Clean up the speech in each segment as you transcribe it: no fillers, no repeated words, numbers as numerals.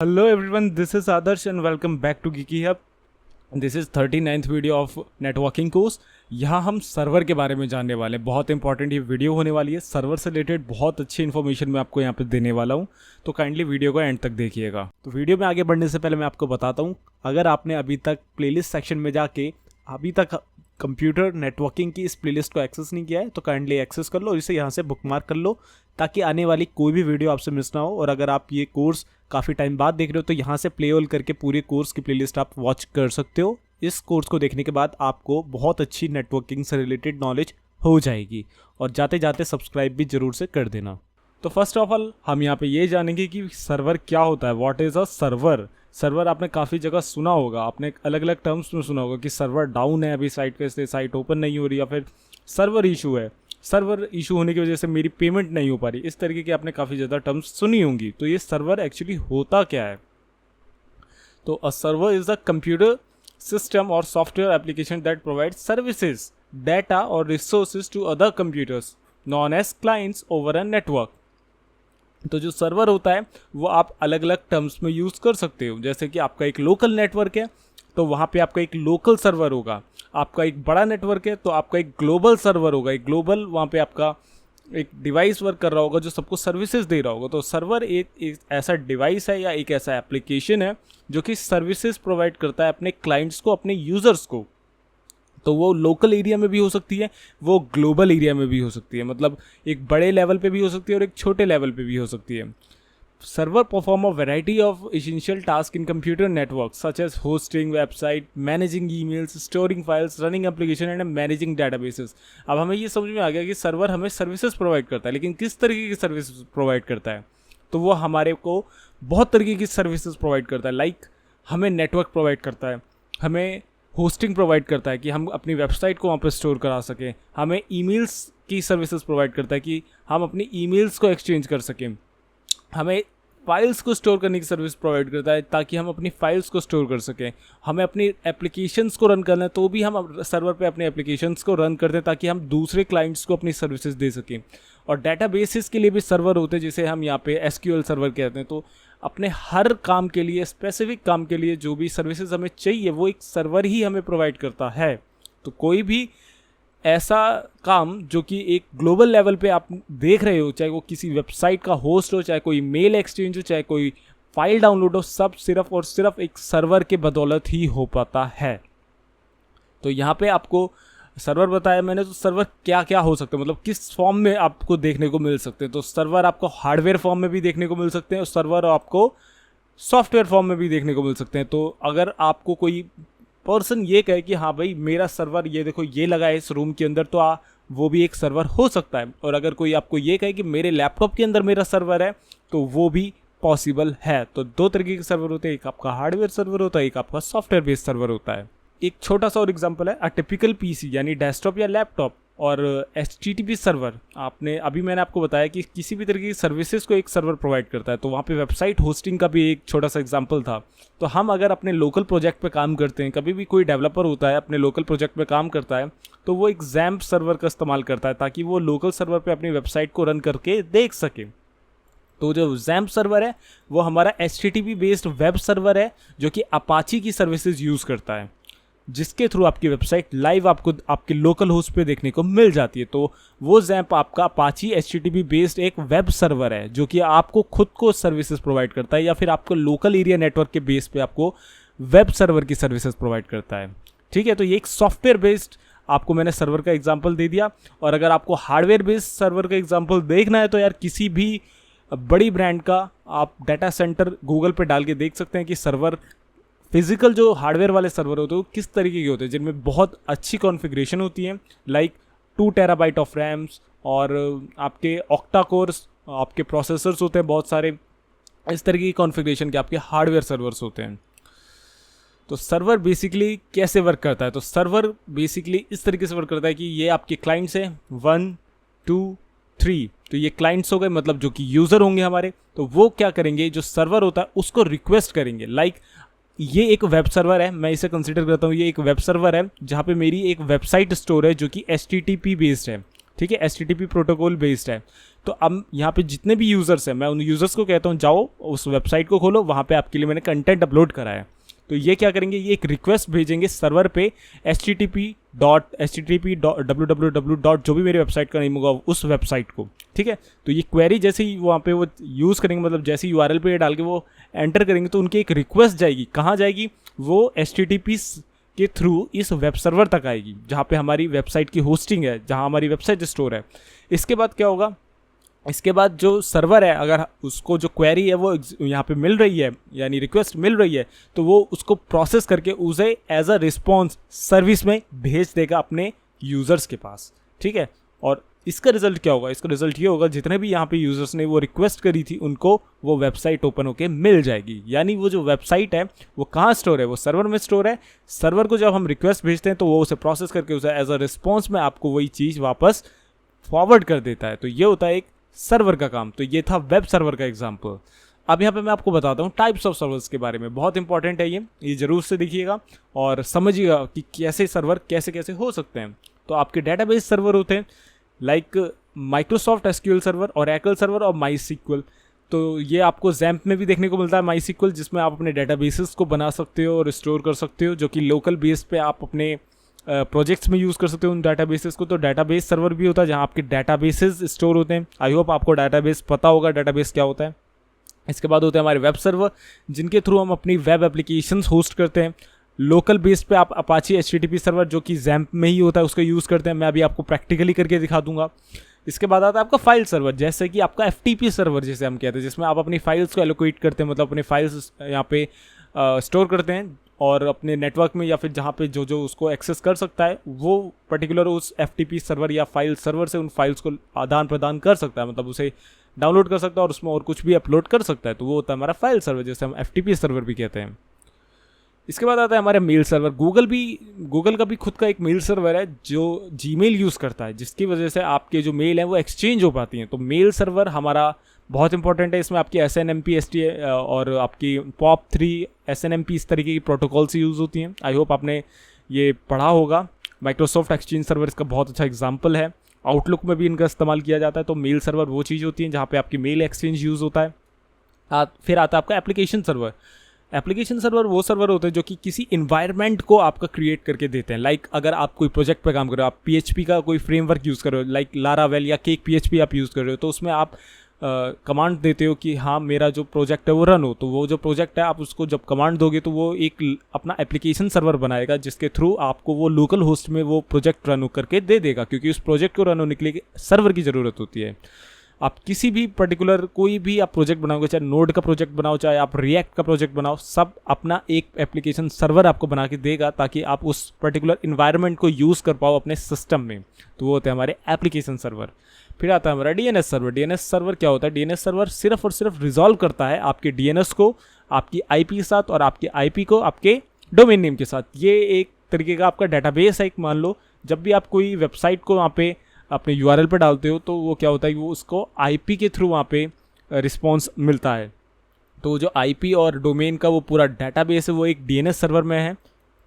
Hello everyone, this is Adarsh and welcome back to Geeky Hub. This is 39th video of networking course. यहाँ हम server के बारे में जानने वाले हैं. बहुत इंपॉर्टेंट ये वीडियो होने वाली है. सर्वर से रिलेटेड बहुत अच्छी इन्फॉर्मेशन मैं आपको यहाँ पे देने वाला हूँ, तो काइंडली वीडियो को एंड तक देखिएगा. तो वीडियो में आगे बढ़ने से पहले मैं आपको बताता हूँ, अगर आपने अभी तक प्लेलिस्ट सेक्शन में जाके अभी तक कंप्यूटर नेटवर्किंग की इस प्लेलिस्ट को एक्सेस नहीं किया है तो काइंडली एक्सेस कर लो, इसे यहाँ से बुकमार्क कर लो ताकि आने वाली कोई भी वीडियो आपसे मिस ना हो. और अगर आप ये कोर्स काफ़ी टाइम बाद देख रहे हो तो यहाँ से प्ले ऑल करके पूरे कोर्स की प्लेलिस्ट आप वॉच कर सकते हो. इस कोर्स को देखने के बाद आपको बहुत अच्छी नेटवर्किंग से रिलेटेड नॉलेज हो जाएगी. और जाते जाते सब्सक्राइब भी ज़रूर से कर देना. तो फर्स्ट ऑफ ऑल हम यहाँ पे ये जानेंगे कि सर्वर क्या होता है. What is a server. Server आपने काफ़ी जगह सुना होगा, आपने अलग अलग टर्म्स में सुना होगा कि सर्वर डाउन है, अभी साइट पे साइट ओपन नहीं हो रही, या फिर सर्वर इशू है, सर्वर इशू होने की वजह से मेरी पेमेंट नहीं हो पा रही. इस तरीके की आपने काफ़ी ज़्यादा टर्म्स सुनी होंगी. तो ये सर्वर एक्चुअली होता क्या है. तो a server is a computer system और software application that provide services, data और resources to other computers known as clients over a network. तो जो सर्वर होता है वो आप अलग अलग टर्म्स में यूज़ कर सकते हो. जैसे कि आपका एक लोकल नेटवर्क है तो वहाँ पे आपका एक लोकल सर्वर होगा. आपका एक बड़ा नेटवर्क है तो आपका एक ग्लोबल सर्वर होगा. एक ग्लोबल वहाँ पे आपका एक डिवाइस वर्क कर रहा होगा जो सबको सर्विसेज दे रहा होगा. तो सर्वर एक ऐसा डिवाइस है या एक ऐसा एप्लीकेशन है जो कि सर्विसेज प्रोवाइड करता है अपने क्लाइंट्स को, अपने यूज़र्स को. तो वो लोकल एरिया में भी हो सकती है, वो ग्लोबल एरिया में भी हो सकती है. मतलब एक बड़े लेवल पे भी हो सकती है और एक छोटे लेवल पे भी हो सकती है. Server perform a variety of essential task in computer network such as hosting website, managing emails, storing files, running application and managing databases. अब हमें ये समझ में आ गया कि सर्वर हमें सर्विसेज प्रोवाइड करता है, लेकिन किस तरीके की सर्विसेज प्रोवाइड करता है. तो वो हमारे को बहुत तरीके की सर्विसेज प्रोवाइड करता है. लाइक हमें नेटवर्क प्रोवाइड करता है, हमें होस्टिंग प्रोवाइड करता है कि हम अपनी वेबसाइट को वहाँ पर स्टोर करा सकें, हमें ईमेल्स की सर्विसेज प्रोवाइड करता है कि हम अपनी ईमेल्स को एक्सचेंज कर सकें, हमें फाइल्स को स्टोर करने की सर्विस प्रोवाइड करता है ताकि हम अपनी फाइल्स को स्टोर कर सकें, हमें अपनी एप्लीकेशंस को रन करना है तो भी हम सर्वर पे अपने एप्लीकेशंस को रन करते हैं ताकि हम दूसरे क्लाइंट्स को अपनी सर्विसेज दे सकें. और डेटाबेसेस के लिए भी सर्वर होते हैं जिसे हम यहाँ पे एसक्यूएल सर्वर कहते हैं. तो अपने हर काम के लिए, स्पेसिफिक काम के लिए जो भी सर्विसेज हमें चाहिए वो एक सर्वर ही हमें प्रोवाइड करता है. तो कोई भी ऐसा काम जो कि एक ग्लोबल लेवल पे आप देख रहे हो, चाहे वो किसी वेबसाइट का होस्ट हो, चाहे कोई मेल एक्सचेंज हो, चाहे कोई फाइल डाउनलोड हो, सब सिर्फ और सिर्फ एक सर्वर के बदौलत ही हो पाता है. तो यहाँ पे आपको सर्वर बताया मैंने. तो सर्वर क्या क्या हो सकते हैं, मतलब किस फॉर्म में आपको देखने को मिल सकते हैं. तो सर्वर आपको हार्डवेयर फॉर्म में भी देखने को मिल सकते हैं और सर्वर आपको सॉफ्टवेयर फॉर्म में भी देखने को मिल सकते हैं. तो अगर आपको कोई पर्सन ये कहे कि हाँ भाई मेरा सर्वर ये देखो ये लगा है इस रूम के अंदर, तो वो भी एक सर्वर हो सकता है. और अगर कोई आपको ये कहे कि मेरे लैपटॉप के अंदर मेरा सर्वर है तो वो भी पॉसिबल है. तो दो तरीके के सर्वर होते हैं, एक आपका हार्डवेयर सर्वर होता है, एक आपका सॉफ्टवेयर बेस्ड सर्वर होता है. एक छोटा सा और एग्जांपल है अ टिपिकल पीसी यानी डेस्कटॉप या लैपटॉप और HTTP सर्वर. मैंने आपको बताया कि किसी भी तरीके की सर्विसेज को एक सर्वर प्रोवाइड करता है. तो वहाँ पे वेबसाइट होस्टिंग का भी एक छोटा सा एग्जांपल था. तो हम अगर अपने लोकल प्रोजेक्ट पे काम करते हैं, कभी भी कोई डेवलपर होता है अपने लोकल प्रोजेक्ट पे काम करता है तो वो एक XAMPP सर्वर का इस्तेमाल करता है ताकि वो लोकल सर्वर पे अपनी वेबसाइट को रन करके देख सके. तो जो XAMPP सर्वर है वो हमारा HTTP बेस्ड वेब सर्वर है जो कि अपाची की सर्विसेज यूज़ करता है, जिसके थ्रू आपकी वेबसाइट लाइव आपको आपके लोकल होस्ट पे देखने को मिल जाती है. तो वो XAMPP आपका अपाची HTTP बेस्ड एक वेब सर्वर है जो कि आपको खुद को सर्विसेज प्रोवाइड करता है या फिर आपको लोकल एरिया नेटवर्क के बेस पे आपको वेब सर्वर की सर्विसेज प्रोवाइड करता है. ठीक है, तो ये एक सॉफ्टवेयर बेस्ड आपको मैंने सर्वर का एग्जाम्पल दे दिया. और अगर आपको हार्डवेयर बेस्ड सर्वर का एग्जाम्पल देखना है तो यार किसी भी बड़ी ब्रांड का आप डाटा सेंटर गूगल पे डाल के देख सकते हैं कि सर्वर फिजिकल जो हार्डवेयर वाले सर्वर होते हैं वो किस तरीके के होते हैं, जिनमें बहुत अच्छी कॉन्फ़िगरेशन होती है. लाइक 2 TB ऑफ रैम्स और आपके ऑक्टा कोर्स आपके प्रोसेसर्स होते हैं बहुत सारे. इस तरीके की कॉन्फ़िगरेशन के आपके हार्डवेयर सर्वर्स होते हैं. तो सर्वर बेसिकली कैसे वर्क करता है. तो सर्वर बेसिकली इस तरीके से वर्क करता है कि ये आपके क्लाइंट्स हैं 1 2 3. तो ये क्लाइंट्स हो गए, मतलब जो कि यूज़र होंगे हमारे. तो वो क्या करेंगे, जो सर्वर होता है उसको रिक्वेस्ट करेंगे. लाइक ये एक वेब सर्वर है, मैं इसे कंसिडर करता हूँ ये एक वेब सर्वर है जहाँ पे मेरी एक वेबसाइट स्टोर है जो कि HTTP बेस्ड है. ठीक है, HTTP प्रोटोकॉल बेस्ड है। तो अब यहाँ पे जितने भी यूज़र्स हैं, मैं उन यूज़र्स को कहता हूँ जाओ उस वेबसाइट को खोलो, वहाँ पे आपके लिए मैंने कंटेंट अपलोड करा है। तो ये क्या करेंगे, ये एक रिक्वेस्ट भेजेंगे सर्वर पे http www जो भी मेरी वेबसाइट का नेम होगा उस वेबसाइट को, ठीक है। तो ये क्वेरी जैसे ही वहाँ पे वो यूज़ करेंगे, मतलब जैसे ही URL पे डाल के वो एंटर करेंगे तो उनकी एक रिक्वेस्ट जाएगी, कहाँ जाएगी, वो HTTP के थ्रू इस वेब सर्वर तक आएगी जहाँ पे हमारी वेबसाइट की होस्टिंग है, जहाँ हमारी वेबसाइट स्टोर है। इसके बाद क्या होगा, इसके बाद जो सर्वर है अगर उसको जो क्वेरी है वो यहाँ पे मिल रही है, यानी रिक्वेस्ट मिल रही है, तो वो उसको प्रोसेस करके उसे एज अ रिस्पॉन्स सर्विस में भेज देगा अपने यूज़र्स के पास, ठीक है। और इसका रिजल्ट क्या होगा, इसका रिजल्ट ये होगा जितने भी यहाँ पे यूज़र्स ने वो रिक्वेस्ट करी थी उनको वो वेबसाइट ओपन होके मिल जाएगी। यानी वो जो वेबसाइट है वो कहाँ स्टोर है, वो सर्वर में स्टोर है। सर्वर को जब हम रिक्वेस्ट भेजते हैं तो वो उसे प्रोसेस करके उसे एज अ रिस्पॉन्स में आपको वही चीज़ वापस फॉरवर्ड कर देता है। तो ये होता है एक सर्वर का काम। तो ये था वेब सर्वर का एग्जाम्पल। अब यहाँ पे मैं आपको बताता हूँ टाइप्स ऑफ सर्वर्स के बारे में, बहुत इंपॉर्टेंट है ये ज़रूर से देखिएगा और समझिएगा कि कैसे सर्वर कैसे कैसे हो सकते हैं। तो आपके डेटाबेस सर्वर होते हैं like Microsoft SQL server, Oracle server और माई-सीक्वल। तो ये आपको जैम्प में भी देखने को मिलता है माई-सीक्वल, जिसमें आप अपने डेटाबेसेस को बना सकते हो और स्टोर कर सकते हो, जो कि लोकल बेस पे आप अपने प्रोजेक्ट्स में यूज़ कर सकते हो उन डाटाबेसेस को। तो डाटाबेस सर्वर भी होता है जहाँ आपके डाटाबेसेस स्टोर होते हैं। आई होप आपको डाटाबेस पता होगा डाटाबेस क्या होता है। इसके बाद होते हैं हमारे वेब सर्वर, जिनके थ्रू हम अपनी वेब एप्लीकेशंस होस्ट करते हैं। लोकल बेस पे आप अपाची HTTP सर्वर जो कि जैम्प में ही होता है उसका यूज़ करते हैं। मैं अभी आपको प्रैक्टिकली करके दिखा दूंगा। इसके बाद आता है आपका फाइल सर्वर, जैसे कि आपका FTP सर्वर जिसे हम कहते हैं, जिसमें आप अपनी फाइल्स को एलोकेट करते हैं, मतलब अपने फाइल्स यहाँ पे स्टोर करते हैं और अपने नेटवर्क में या फिर जहाँ पे जो जो उसको एक्सेस कर सकता है वो पर्टिकुलर उस FTP सर्वर या फाइल सर्वर से उन फाइल्स को आदान प्रदान कर सकता है, मतलब उसे डाउनलोड कर सकता है और उसमें और कुछ भी अपलोड कर सकता है। तो वो होता है हमारा फाइल सर्वर, जैसे हम FTP सर्वर भी कहते हैं। इसके बाद आता है हमारे मेल सर्वर। गूगल का भी खुद का एक मेल सर्वर है जो जीमेल यूज़ करता है, जिसकी वजह से आपके जो मेल हैं वो एक्सचेंज हो पाती हैं। तो मेल सर्वर हमारा बहुत इंपॉर्टेंट है। इसमें आपकी SNMP STA और आपकी POP3 SNMP इस तरीके की प्रोटोकॉल्स यूज़ होती हैं। आई होप आपने ये पढ़ा होगा। माइक्रोसॉफ्ट एक्सचेंज सर्वर इसका बहुत अच्छा एग्जाम्पल है। आउटलुक में भी इनका इस्तेमाल किया जाता है। तो मेल सर्वर वो चीज़ होती है जहाँ पे आपकी मेल एक्सचेंज यूज़ होता है। फिर आता है आपका एप्लीकेशन सर्वर। एप्लीकेशन सर्वर वो सर्वर होते हैं जो कि किसी इन्वायरमेंट को आपका क्रिएट करके देते हैं। लाइक अगर आप कोई प्रोजेक्ट पे काम कर रहे हो, आप PHP का कोई फ्रेमवर्क यूज़ कर रहे हो, लाइक लारावेल या केक PHP आप यूज़ कर रहे हो, तो उसमें आप कमांड देते हो कि हाँ मेरा जो प्रोजेक्ट है वो रन हो। तो वो जो प्रोजेक्ट है आप उसको जब कमांड दोगे तो वो एक अपना एप्लीकेशन सर्वर बनाएगा, जिसके थ्रू आपको वो लोकल होस्ट में वो प्रोजेक्ट रन करके दे देगा, क्योंकि उस प्रोजेक्ट को रन होने के लिए सर्वर की ज़रूरत होती है। आप किसी भी पर्टिकुलर कोई भी आप प्रोजेक्ट बनाओगे, चाहे नोड का प्रोजेक्ट बनाओ, चाहे आप रिएक्ट का प्रोजेक्ट बनाओ, सब अपना एक एप्लीकेशन सर्वर आपको बना के देगा ताकि आप उस पर्टिकुलर इन्वायरमेंट को यूज़ कर पाओ अपने सिस्टम में। तो वो होते हैं हमारे एप्लीकेशन सर्वर। फिर आता है हमारा DNS सर्वर। DNS सर्वर क्या होता है? DNS सर्वर सिर्फ और सिर्फ रिजॉल्व करता है आपके DNS को आपकी IP के साथ और आपके IP को आपके डोमेन नेम के साथ। ये एक तरीके का आपका डेटाबेस है। एक मान लो जब भी आप कोई वेबसाइट को वहाँ पे अपने URL पर डालते हो तो वो क्या होता है कि वो उसको IP के थ्रू वहाँ पे रिस्पॉन्स मिलता है। तो जो IP और डोमेन का वो पूरा डेटाबेस है वो एक DNS सर्वर में है।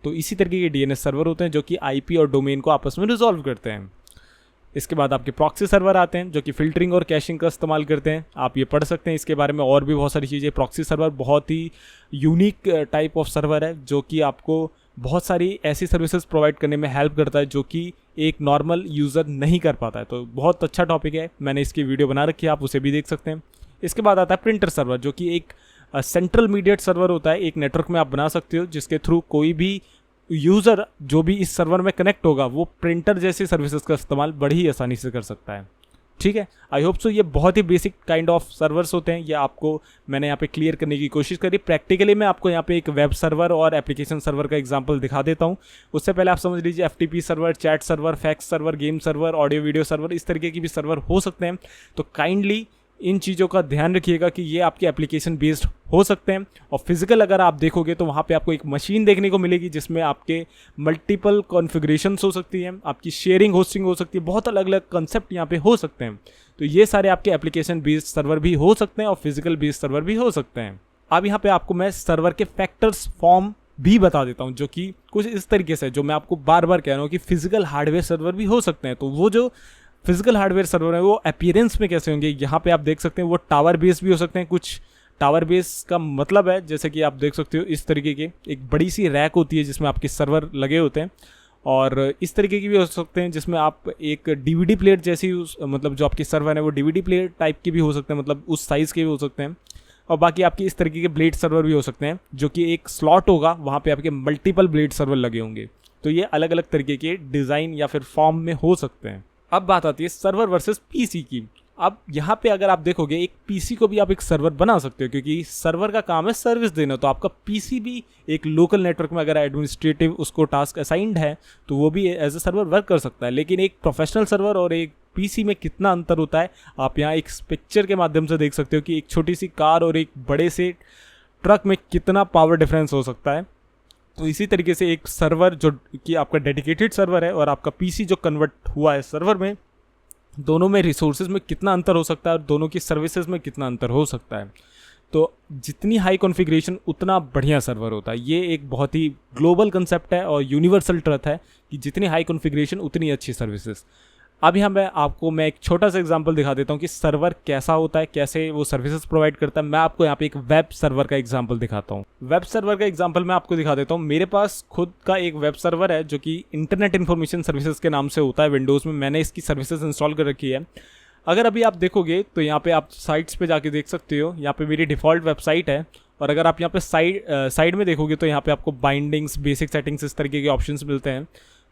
तो इसी तरीके के DNS सर्वर होते हैं जो कि IP और डोमेन को आपस में रिजॉल्व करते हैं। इसके बाद आपके प्रॉक्सी सर्वर आते हैं जो कि फ़िल्टरिंग और कैशिंग का इस्तेमाल करते हैं। आप ये पढ़ सकते हैं इसके बारे में और भी बहुत सारी चीज़ें। प्रॉक्सी सर्वर बहुत ही यूनिक टाइप ऑफ सर्वर है जो कि आपको बहुत सारी ऐसी सर्विसेज प्रोवाइड करने में हेल्प करता है जो कि एक नॉर्मल यूज़र नहीं कर पाता है। तो बहुत अच्छा टॉपिक है, मैंने इसकी वीडियो बना रखी है, आप उसे भी देख सकते हैं। इसके बाद आता है प्रिंटर सर्वर जो कि एक सेंट्रल मीडिएट सर्वर होता है। एक नेटवर्क में आप बना सकते हो जिसके थ्रू कोई भी यूज़र जो भी इस सर्वर में कनेक्ट होगा वो प्रिंटर जैसी सर्विसेज का इस्तेमाल बड़ी ही आसानी से कर सकता है। ठीक है, आई होप सो। ये बहुत ही बेसिक काइंड ऑफ सर्वर्स होते हैं। ये आपको मैंने यहाँ पे क्लियर करने की कोशिश करी। प्रैक्टिकली मैं आपको यहाँ पे एक वेब सर्वर और एप्लीकेशन सर्वर का एग्जांपल दिखा देता हूँ। उससे पहले आप समझ लीजिए FTP server, chat server, fax server, game server, audio video server, इस तरीके की भी सर्वर हो सकते हैं। तो काइंडली इन चीज़ों का ध्यान रखिएगा कि ये आपके एप्लीकेशन बेस्ड हो सकते हैं। और फिजिकल अगर आप देखोगे तो वहाँ पे आपको एक मशीन देखने को मिलेगी जिसमें आपके मल्टीपल कॉन्फ़िगरेशंस हो सकती हैं, आपकी शेयरिंग होस्टिंग हो सकती है, बहुत अलग अलग कंसेप्ट यहाँ पे हो सकते हैं। तो ये सारे आपके एप्लीकेशन बेस्ड सर्वर भी हो सकते हैं और फिजिकल बेस्ड सर्वर भी हो सकते हैं। अब यहाँ पे आपको मैं सर्वर के फैक्टर्स फॉर्म भी बता देता हूँ जो कि कुछ इस तरीके से, जो मैं आपको बार बार कह रहा हूँ कि फिजिकल हार्डवेयर सर्वर भी हो सकते हैं। तो वो जो फिजिकल हार्डवेयर सर्वर है वो अपीयरेंस में कैसे होंगे, यहाँ पे आप देख सकते हैं वो टावर बेस भी हो सकते हैं। कुछ टावर बेस का मतलब है जैसे कि आप देख सकते हो इस तरीके के एक बड़ी सी रैक होती है जिसमें आपके सर्वर लगे होते हैं, और इस तरीके की भी हो सकते हैं जिसमें आप एक डीवीडी प्लेयर जैसी मतलब जो आपकी सर्वर है वो डीवीडी प्लेयर टाइप के भी हो सकते हैं, मतलब उस साइज़ के भी हो सकते हैं। और बाकी आपकी इस तरीके के ब्लेड सर्वर भी हो सकते हैं जो कि एक स्लॉट होगा, वहाँ पे आपके मल्टीपल ब्लेड सर्वर लगे होंगे। तो ये अलग अलग तरीके के डिज़ाइन या फिर फॉर्म में हो सकते हैं। अब बात आती है सर्वर वर्सेस पीसी की। अब यहाँ पे अगर आप देखोगे एक पीसी को भी आप एक सर्वर बना सकते हो, क्योंकि सर्वर का काम है सर्विस देना। तो आपका पीसी भी एक लोकल नेटवर्क में अगर एडमिनिस्ट्रेटिव उसको टास्क असाइंड है तो वो भी एज ए सर्वर वर्क कर सकता है। लेकिन एक प्रोफेशनल सर्वर और एक पीसी में कितना अंतर होता है आप यहाँ एक पिक्चर के माध्यम से देख सकते हो कि एक छोटी सी कार और एक बड़े से ट्रक में कितना पावर डिफरेंस हो सकता है। तो इसी तरीके से एक सर्वर जो कि आपका डेडिकेटेड सर्वर है और आपका पीसी जो कन्वर्ट हुआ है सर्वर में, दोनों में रिसोर्सेज में कितना अंतर हो सकता है और दोनों की सर्विसेज में कितना अंतर हो सकता है। तो जितनी हाई कॉन्फ़िगरेशन उतना बढ़िया सर्वर होता है। ये एक बहुत ही ग्लोबल कंसेप्ट है और यूनिवर्सल ट्रुथ है कि जितनी हाई कॉन्फ़िगरेशन उतनी अच्छी सर्विसेज। अब यहाँ मैं एक छोटा सा एग्जांपल दिखा देता हूँ कि सर्वर कैसा होता है, कैसे वो सर्विसेज प्रोवाइड करता है। मैं आपको यहाँ पे एक वेब सर्वर का एग्जांपल दिखाता हूँ। वेब सर्वर का एग्जांपल मैं आपको दिखा देता हूँ। मेरे पास खुद का एक वेब सर्वर है जो कि इंटरनेट इन्फॉर्मेशन सर्विसेज के नाम से होता है विंडोज़ में। मैंने इसकी सर्विसेज इंस्टॉल कर रखी है। अगर अभी आप देखोगे तो यहाँ पे आप साइट्स पे जाके देख सकते हो, यहाँ पे मेरी डिफ़ॉल्ट वेबसाइट है। और अगर आप यहाँ पे साइड में देखोगे तो यहाँ पे आपको बाइंडिंग्स, बेसिक सेटिंग्स, इस तरीके के ऑप्शंस मिलते हैं।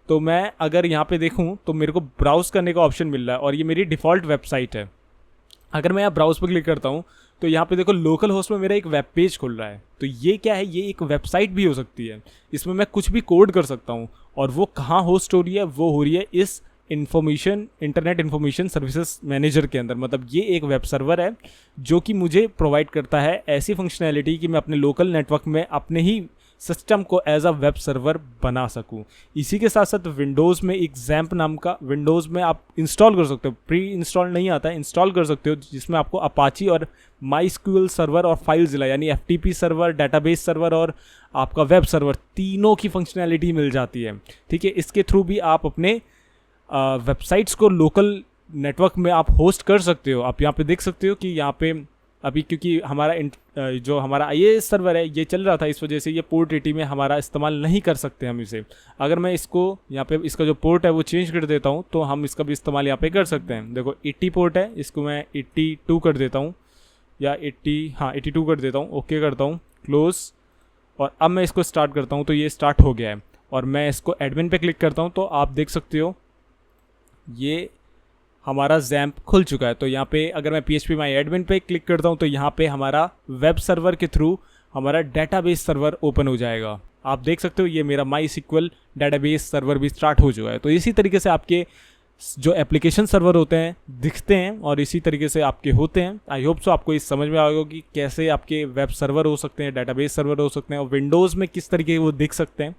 तो मैं अगर यहाँ पे देखूँ तो मेरे को ब्राउज़ करने का ऑप्शन मिल रहा है और ये मेरी डिफ़ॉल्ट वेबसाइट है। अगर मैं यहाँ ब्राउज़ पर क्लिक करता हूँ तो यहाँ पे देखो लोकल होस्ट में मेरा एक वेब पेज खुल रहा है। तो ये क्या है, ये एक वेबसाइट भी हो सकती है। इसमें मैं कुछ भी कोड कर सकता हूँ और वो कहाँ होस्ट हो रही है, वो हो रही है इस इंटरनेट इन्फॉर्मेशन सर्विसेज मैनेजर के अंदर। मतलब ये एक वेब सर्वर है जो कि मुझे प्रोवाइड करता है ऐसी फंक्शनैलिटी कि मैं अपने लोकल नेटवर्क में अपने ही सिस्टम को एज अ वेब सर्वर बना सकूं। इसी के साथ साथ विंडोज़ में एक XAMPP नाम का विंडोज़ में आप इंस्टॉल कर सकते हो। प्री इंस्टॉल नहीं आता है, इंस्टॉल कर सकते हो, जिसमें आपको अपाची और MySQL सर्वर और फाइलज़िला यानी FTP सर्वर, डेटाबेस सर्वर और आपका वेब सर्वर तीनों की फंक्शनैलिटी मिल जाती है। ठीक है, इसके थ्रू भी आप अपने वेबसाइट्स को लोकल नेटवर्क में आप होस्ट कर सकते हो। आप यहाँ पे देख सकते हो कि यहाँ पे अभी क्योंकि जो हमारा IIS सर्वर है ये चल रहा था, इस वजह से ये पोर्ट 80 में हमारा इस्तेमाल नहीं कर सकते हम इसे। अगर मैं इसको यहाँ पे इसका जो पोर्ट है वो चेंज कर देता हूँ तो हम इसका भी इस्तेमाल यहाँ पे कर सकते हैं। देखो 80 पोर्ट है, इसको मैं 82 कर देता हूँ या 82 कर देता हूँ। ओके करता हूँ, क्लोज। और अब मैं इसको स्टार्ट करता हूँ तो ये स्टार्ट हो गया है। और मैं इसको एडमिन पे क्लिक करता हूँ तो आप देख सकते हो ये हमारा XAMPP खुल चुका है। तो यहाँ पे अगर मैं PHP माई एडमिन पे क्लिक करता हूँ तो यहाँ पे हमारा वेब सर्वर के थ्रू हमारा डेटाबेस सर्वर ओपन हो जाएगा। आप देख सकते हो ये मेरा MySQL डेटाबेस सर्वर भी स्टार्ट हो चुका है। तो इसी तरीके से आपके जो एप्लीकेशन सर्वर होते हैं दिखते हैं और इसी तरीके से आपके होते हैं। आई होप सो आपको इस समझ में आएगा कि कैसे आपके वेब सर्वर हो सकते हैं, डेटाबेस सर्वर हो सकते हैं और विंडोज़ में किस तरीके वो दिख सकते हैं।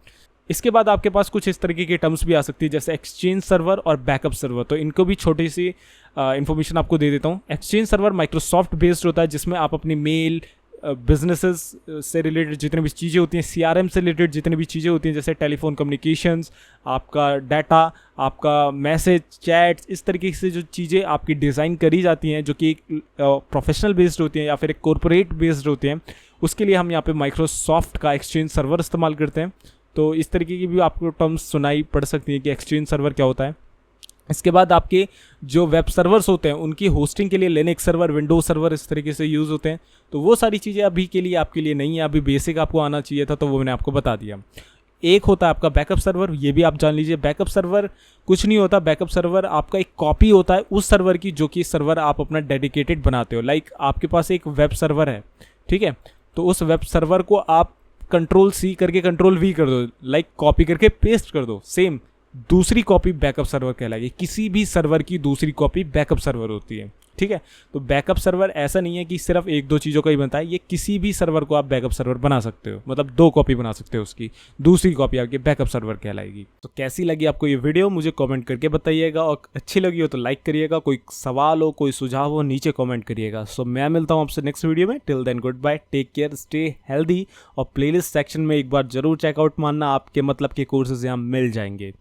इसके बाद आपके पास कुछ इस तरीके की टर्म्स भी आ सकती है जैसे एक्सचेंज सर्वर और बैकअप सर्वर। तो इनको भी छोटी सी इन्फॉर्मेशन आपको दे देता हूँ। एक्सचेंज सर्वर माइक्रोसॉफ्ट बेस्ड होता है जिसमें आप अपनी मेल, बिजनेसेस से रिलेटेड जितनी भी चीज़ें होती हैं, CRM से रिलेटेड जितनी भी चीज़ें होती हैं जैसे टेलीफोन कम्युनिकेशंस, आपका डाटा, आपका मैसेज, चैट्स, इस तरीके से जो चीज़ें आपकी डिज़ाइन करी जाती हैं जो कि एक प्रोफेशनल बेस्ड होती हैं या फिर एक कॉरपोरेट बेस्ड होती हैं, उसके लिए हम यहाँ पे माइक्रोसॉफ्ट का एक्सचेंज सर्वर इस्तेमाल करते हैं। तो इस तरीके की भी आपको टर्म्स सुनाई पड़ सकती है कि एक्सचेंज सर्वर क्या होता है। इसके बाद आपके जो वेब सर्वर्स होते हैं उनकी होस्टिंग के लिए लिनक्स सर्वर, विंडोज सर्वर इस तरीके से यूज़ होते हैं। तो वो सारी चीज़ें अभी के लिए आपके लिए नहीं है, अभी बेसिक आपको आना चाहिए था तो वो मैंने आपको बता दिया। एक होता है आपका बैकअप सर्वर, ये भी आप जान लीजिए। बैकअप सर्वर कुछ नहीं होता, बैकअप सर्वर आपका एक कॉपी होता है उस सर्वर की जो कि सर्वर आप अपना डेडिकेटेड बनाते हो। लाइक आपके पास एक वेब सर्वर है, ठीक है, तो उस वेब सर्वर को आप Ctrl+C करके Ctrl+V कर दो, लाइक कॉपी करके पेस्ट कर दो, सेम दूसरी कॉपी बैकअप सर्वर कहलाएगी। किसी भी सर्वर की दूसरी कॉपी बैकअप सर्वर होती है, ठीक है। तो बैकअप सर्वर ऐसा नहीं है कि सिर्फ एक दो चीज़ों का ही बनता है, ये किसी भी सर्वर को आप बैकअप सर्वर बना सकते हो, मतलब 2 कॉपी बना सकते हो उसकी, दूसरी कॉपी आपकी बैकअप सर्वर कहलाएगी। तो कैसी लगी आपको ये वीडियो मुझे कमेंट करके बताइएगा, और अच्छी लगी हो तो लाइक करिएगा, कोई सवाल हो, कोई सुझाव हो नीचे कमेंट करिएगा। सो मैं मिलता हूँ आपसे नेक्स्ट वीडियो में। Till then good bye, take care, stay healthy, और प्लेलिस्ट सेक्शन में एक बार जरूर चेकआउट मारना, आपके मतलब के कोर्सेज यहाँ मिल जाएंगे।